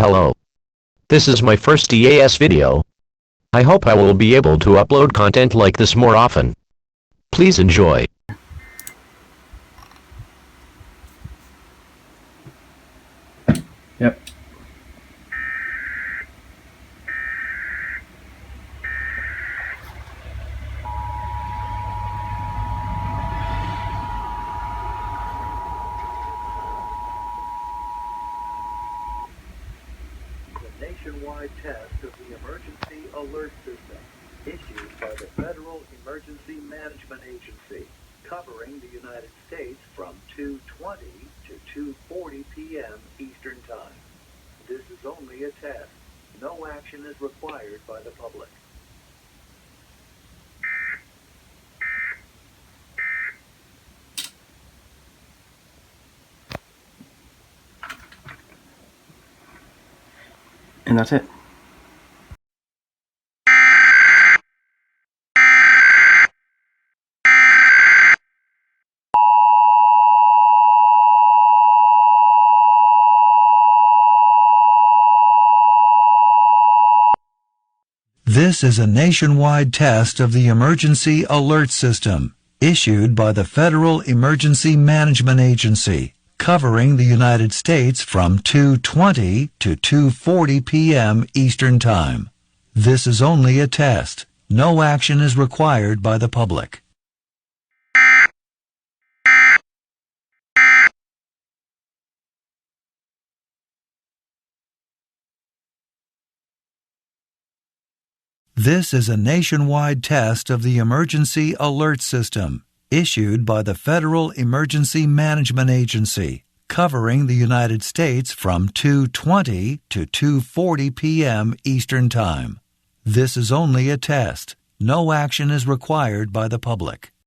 Hello. This is my first DAS video. I hope I will be able to upload content like this more often. Please enjoy. Yep. The nationwide test of the Emergency Alert System issued by the Federal Emergency Management Agency, covering the United States from 2:20 to 2:40 p.m. Eastern Time. This is only a test. No action is required by the public. And that's it. This is a nationwide test of the Emergency Alert System, issued by the Federal Emergency Management Agency, covering the United States from 2:20 to 2:40 p.m. Eastern Time. This is only a test. No action is required by the public. This is a nationwide test of the Emergency Alert System, issued by the Federal Emergency Management Agency, covering the United States from 2:20 to 2:40 p.m. Eastern Time. This is only a test. No action is required by the public.